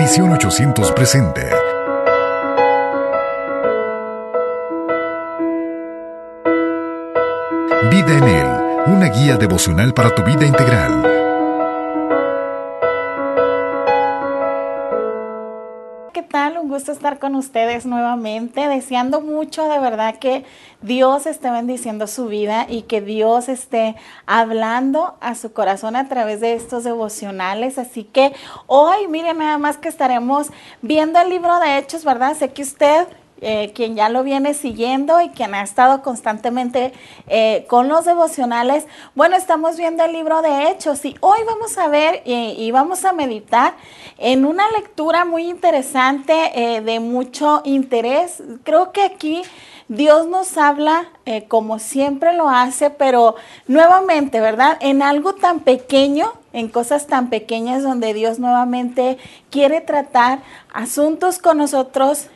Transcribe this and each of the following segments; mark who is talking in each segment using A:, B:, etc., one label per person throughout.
A: Misión 800 presenta Vida en Él, una guía devocional para tu vida integral.
B: ¿Qué tal? Un gusto estar con ustedes nuevamente, deseando mucho de verdad que Dios esté bendiciendo su vida y que Dios esté hablando a su corazón a través de estos devocionales. Así que hoy, miren, nada más que estaremos viendo el libro de Hechos, ¿verdad? Sé que usted, quien ya lo viene siguiendo y quien ha estado constantemente con los devocionales, bueno, estamos viendo el libro de Hechos y hoy vamos a ver y vamos a meditar en una lectura muy interesante, de mucho interés. Creo que aquí Dios nos habla como siempre lo hace, pero nuevamente, ¿verdad? En algo tan pequeño, en cosas tan pequeñas donde Dios nuevamente quiere tratar asuntos con nosotros,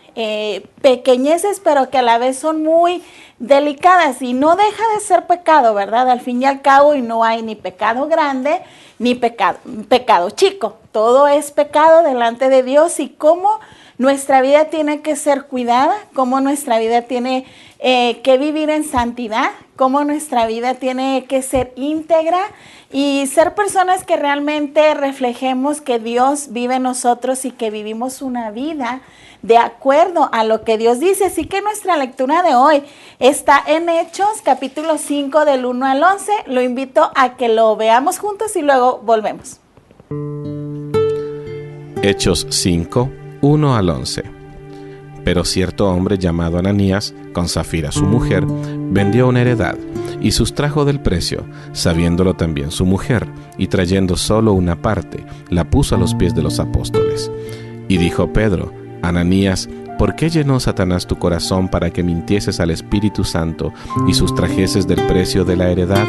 B: pequeñeces, pero que a la vez son muy delicadas y no deja de ser pecado, ¿verdad? Al fin y al cabo, y no hay ni pecado grande ni pecado chico. Todo es pecado delante de Dios y cómo nuestra vida tiene que ser cuidada, cómo nuestra vida tiene que vivir en santidad, cómo nuestra vida tiene que ser íntegra y ser personas que realmente reflejemos que Dios vive en nosotros y que vivimos una vida de acuerdo a lo que Dios dice. Así que nuestra lectura de hoy está en Hechos, capítulo 5, del 1 al 11. Lo invito a que lo veamos juntos y luego volvemos.
C: Hechos 5, 1 al 11. Pero cierto hombre llamado Ananías, con Safira su mujer, vendió una heredad y sustrajo del precio, sabiéndolo también su mujer, y trayendo solo una parte, la puso a los pies de los apóstoles. Y dijo Pedro: Ananías, ¿por qué llenó Satanás tu corazón para que mintieses al Espíritu Santo y sustrajeses del precio de la heredad?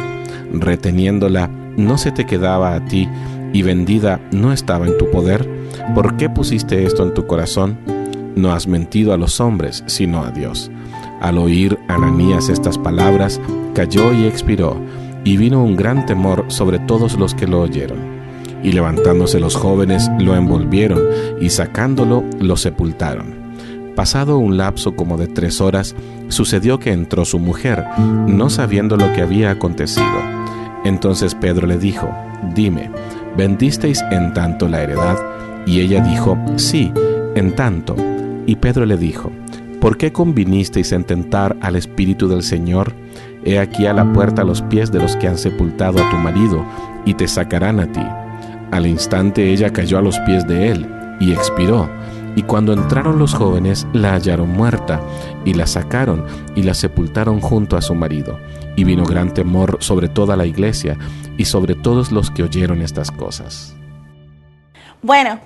C: Reteniéndola, ¿no se te quedaba a ti, y vendida no estaba en tu poder? ¿Por qué pusiste esto en tu corazón? No has mentido a los hombres, sino a Dios. Al oír Ananías estas palabras, cayó y expiró, y vino un gran temor sobre todos los que lo oyeron. Y levantándose los jóvenes, lo envolvieron, y sacándolo, lo sepultaron. Pasado un lapso como de 3 horas, sucedió que entró su mujer, no sabiendo lo que había acontecido. Entonces Pedro le dijo: Dime, ¿vendisteis en tanto la heredad? Y ella dijo: Sí, en tanto. Y Pedro le dijo: ¿Por qué convinisteis en tentar al Espíritu del Señor? He aquí a la puerta los pies de los que han sepultado a tu marido, y te sacarán a ti. Al instante ella cayó a los pies de él, y expiró. Y cuando entraron los jóvenes, la hallaron muerta, y la sacaron, y la sepultaron junto a su marido. Y vino gran temor sobre toda la iglesia, y sobre todos los que oyeron estas cosas.
B: Bueno,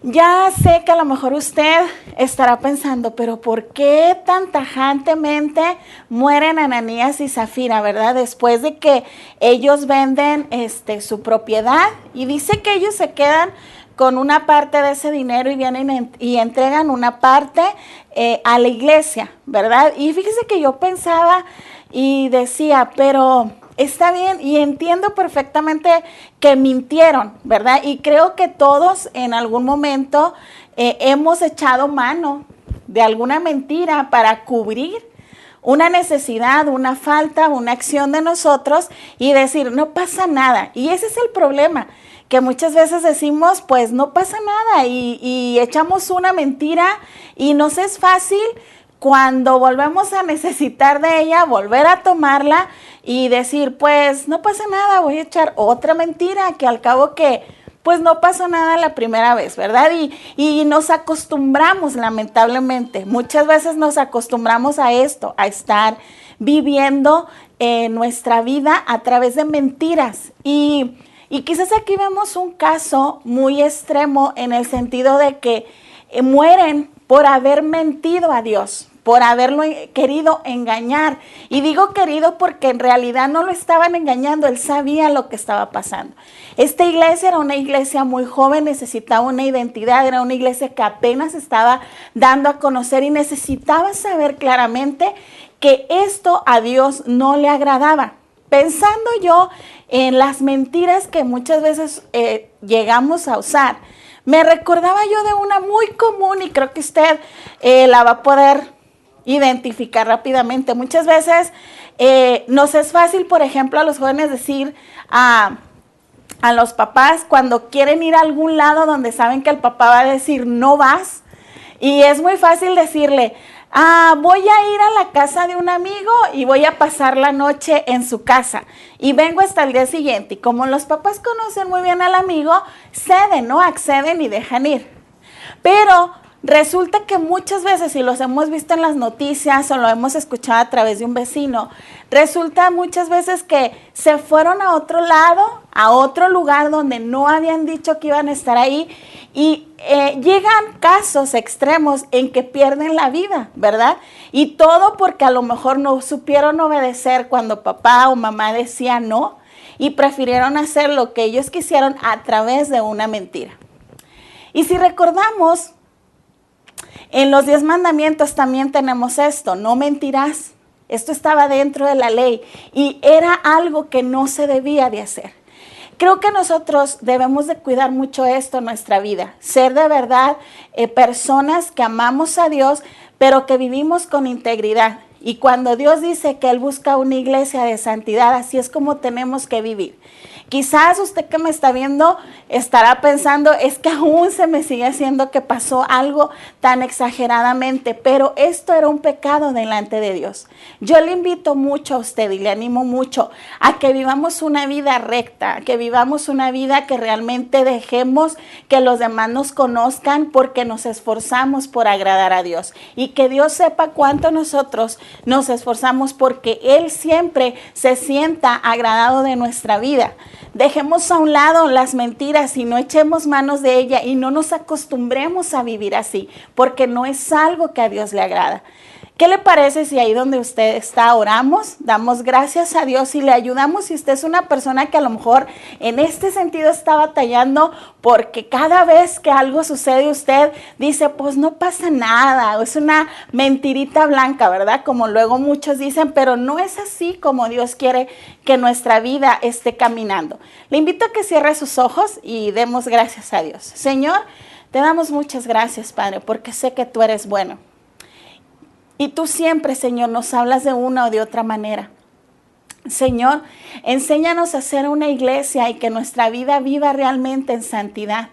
B: ya sé que a lo mejor usted estará pensando, pero ¿por qué tan tajantemente mueren Ananías y Safira, verdad? Después de que ellos venden su propiedad, y dice que ellos se quedan con una parte de ese dinero y vienen y entregan una parte a la iglesia, ¿verdad? Y fíjese que yo pensaba y decía, pero está bien y entiendo perfectamente que mintieron, ¿verdad? Y creo que todos en algún momento hemos echado mano de alguna mentira para cubrir una necesidad, una falta, una acción de nosotros y decir, no pasa nada. Y ese es el problema, que muchas veces decimos, pues no pasa nada y echamos una mentira y nos es fácil cuando volvemos a necesitar de ella, volver a tomarla y decir, pues no pasa nada, voy a echar otra mentira, que al cabo que pues no pasó nada la primera vez, ¿verdad? Y nos acostumbramos, lamentablemente, muchas veces nos acostumbramos a esto, a estar viviendo nuestra vida a través de mentiras. Y quizás aquí vemos un caso muy extremo en el sentido de que mueren por haber mentido a Dios, por haberlo querido engañar. Y digo querido porque en realidad no lo estaban engañando, él sabía lo que estaba pasando. Esta iglesia era una iglesia muy joven, necesitaba una identidad, era una iglesia que apenas estaba dando a conocer y necesitaba saber claramente que esto a Dios no le agradaba. Pensando yo en las mentiras que muchas veces llegamos a usar, Me recordaba yo de una muy común y creo que usted la va a poder identificar rápidamente. Muchas veces nos es fácil, por ejemplo, a los jóvenes decir a los papás cuando quieren ir a algún lado donde saben que el papá va a decir no vas, y es muy fácil decirle, voy a ir a la casa de un amigo y voy a pasar la noche en su casa y vengo hasta el día siguiente. Y como los papás conocen muy bien al amigo, ceden, ¿no? Acceden y dejan ir. Pero resulta que muchas veces, y los hemos visto en las noticias o lo hemos escuchado a través de un vecino, resulta muchas veces que se fueron a otro lado, a otro lugar donde no habían dicho que iban a estar ahí, y llegan casos extremos en que pierden la vida, ¿verdad? Y todo porque a lo mejor no supieron obedecer cuando papá o mamá decía no y prefirieron hacer lo que ellos quisieron a través de una mentira. Y si recordamos, en los 10 mandamientos también tenemos esto, no mentirás. Esto estaba dentro de la ley y era algo que no se debía de hacer. Creo que nosotros debemos de cuidar mucho esto en nuestra vida, ser de verdad personas que amamos a Dios, pero que vivimos con integridad. Y cuando Dios dice que Él busca una iglesia de santidad, así es como tenemos que vivir. Quizás usted que me está viendo estará pensando, es que aún se me sigue haciendo que pasó algo tan exageradamente, pero esto era un pecado delante de Dios. Yo le invito mucho a usted y le animo mucho a que vivamos una vida recta, que vivamos una vida que realmente dejemos que los demás nos conozcan porque nos esforzamos por agradar a Dios. Y que Dios sepa cuánto nosotros nos esforzamos porque Él siempre se sienta agradado de nuestra vida. Dejemos a un lado las mentiras y no echemos manos de ella y no nos acostumbremos a vivir así, porque no es algo que a Dios le agrada. ¿Qué le parece si ahí donde usted está oramos, damos gracias a Dios y le ayudamos? Si usted es una persona que a lo mejor en este sentido está batallando porque cada vez que algo sucede usted dice, pues no pasa nada, es una mentirita blanca, ¿verdad? Como luego muchos dicen, pero no es así como Dios quiere que nuestra vida esté caminando. Le invito a que cierre sus ojos y demos gracias a Dios. Señor, te damos muchas gracias, Padre, porque sé que tú eres bueno. Y tú siempre, Señor, nos hablas de una o de otra manera. Señor, enséñanos a ser una iglesia y que nuestra vida viva realmente en santidad.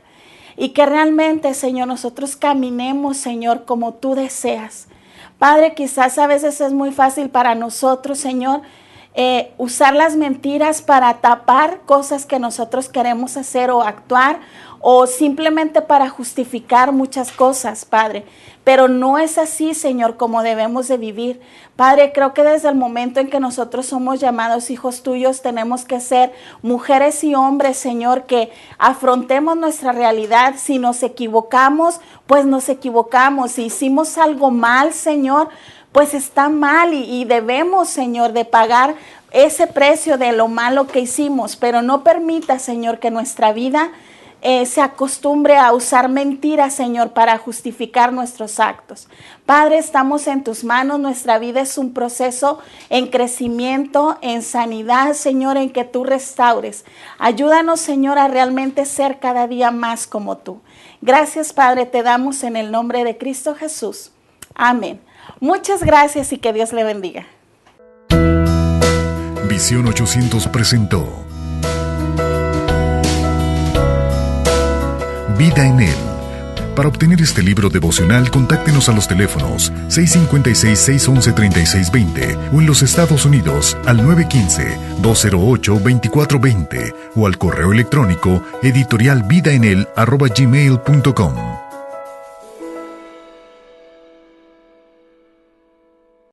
B: Y que realmente, Señor, nosotros caminemos, Señor, como tú deseas. Padre, quizás a veces es muy fácil para nosotros, Señor, usar las mentiras para tapar cosas que nosotros queremos hacer o actuar, o simplemente para justificar muchas cosas, Padre. Pero no es así, Señor, como debemos de vivir. Padre, creo que desde el momento en que nosotros somos llamados hijos tuyos, tenemos que ser mujeres y hombres, Señor, que afrontemos nuestra realidad. Si nos equivocamos, pues nos equivocamos. Si hicimos algo mal, Señor, pues está mal y debemos, Señor, de pagar ese precio de lo malo que hicimos. Pero no permita, Señor, que nuestra vida se acostumbre a usar mentiras, Señor, para justificar nuestros actos. Padre, estamos en tus manos. Nuestra vida es un proceso en crecimiento, en sanidad, Señor, en que tú restaures. Ayúdanos, Señor, a realmente ser cada día más como tú. Gracias, Padre, te damos en el nombre de Cristo Jesús. Amén. Muchas gracias y que Dios le bendiga.
A: Visión 800 presentó Vida en Él. Para obtener este libro devocional, contáctenos a los teléfonos 656-611-3620 o en los Estados Unidos al 915-208-2420 o al correo electrónico editorialvidaenel@gmail.com.